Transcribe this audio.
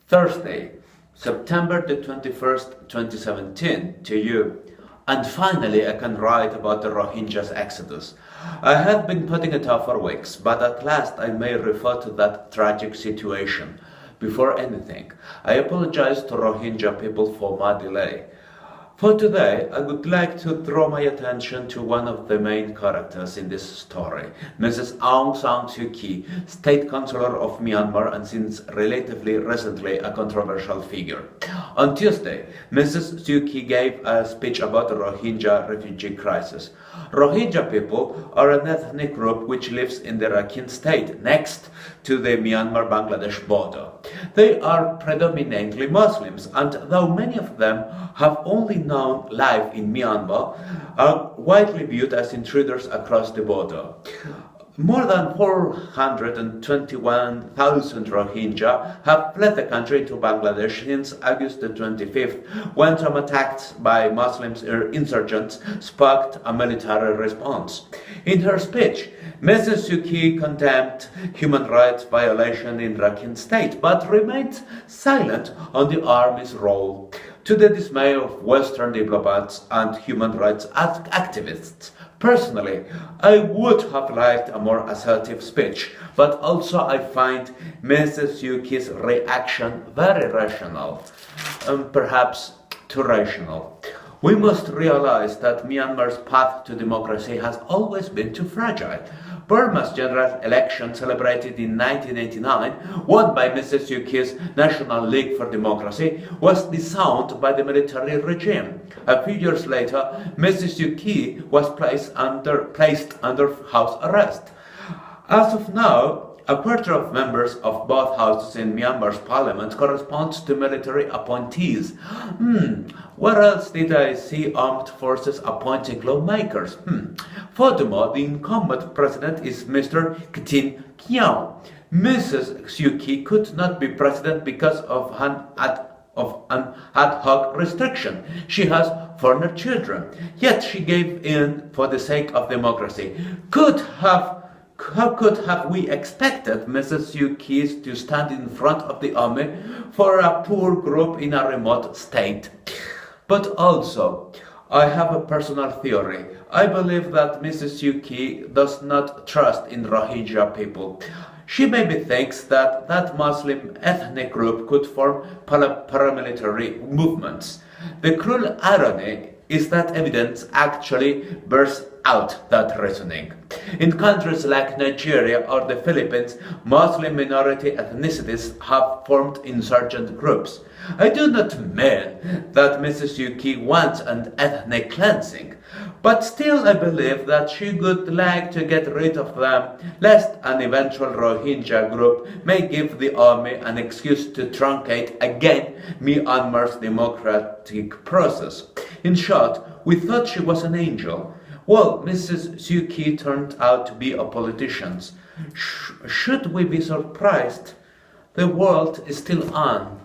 Thursday, September the 21st, 2017, to you. And finally, I can write about the Rohingyas exodus. I have been putting it off for weeks, but at last I may refer to that tragic situation. Before anything, I apologize to Rohingya people for my delay. For today, I would like to draw my attention to one of the main characters in this story, Mrs. Aung Sang Suu Kyi, State Councillor of Myanmar and since relatively recently a controversial figure. On Tuesday, Mrs. Suu Kyi gave a speech about the Rohingya refugee crisis. Rohingya people are an ethnic group which lives in the Rakhine state, next to the Myanmar-Bangladesh border. They are predominantly Muslims, and though many of them have only known life in Myanmar, are widely viewed as intruders across the border. More than 421,000 Rohingya have fled the country to Bangladesh since August the 25th, when some attacks by Muslim insurgents sparked a military response. In her speech, Mrs. Suu Kyi condemned human rights violation in Rakhine state, but remained silent on the army's role, to the dismay of Western diplomats and human rights activists. Personally, I would have liked a more assertive speech, but also I find Mrs. Suu Kyi's reaction very rational, perhaps too rational. We must realize that Myanmar's path to democracy has always been too fragile. Burma's general election, celebrated in 1989, won by Mrs. Suu Kyi's National League for Democracy, was disowned by the military regime. A few years later, Mrs. Suu Kyi was placed under house arrest. As of now, a quarter of members of both houses in Myanmar's parliament corresponds to military appointees. Where else did I see armed forces appointing lawmakers? Furthermore, the incumbent president is Mr. Ktin Kyaw. Mrs. Suu Kyi could not be president because of an ad hoc restriction. She has 4 children, yet she gave in for the sake of democracy. How could have we expected Mrs. Suu Kyi to stand in front of the army for a poor group in a remote state? But also, I have a personal theory. I believe that Mrs. Suu Kyi does not trust in Rohingya people. She maybe thinks that that Muslim ethnic group could form paramilitary movements. The cruel irony is that evidence actually bears out that reasoning. In countries like Nigeria or the Philippines, Muslim minority ethnicities have formed insurgent groups. I do not mean that Mrs. Suu Kyi wants an ethnic cleansing, but still I believe that she would like to get rid of them, lest an eventual Rohingya group may give the army an excuse to truncate again Myanmar's democratic process. In short, we thought she was an angel. Well, Mrs. Suu Kyi turned out to be a politician. Should we be surprised? The world is still on.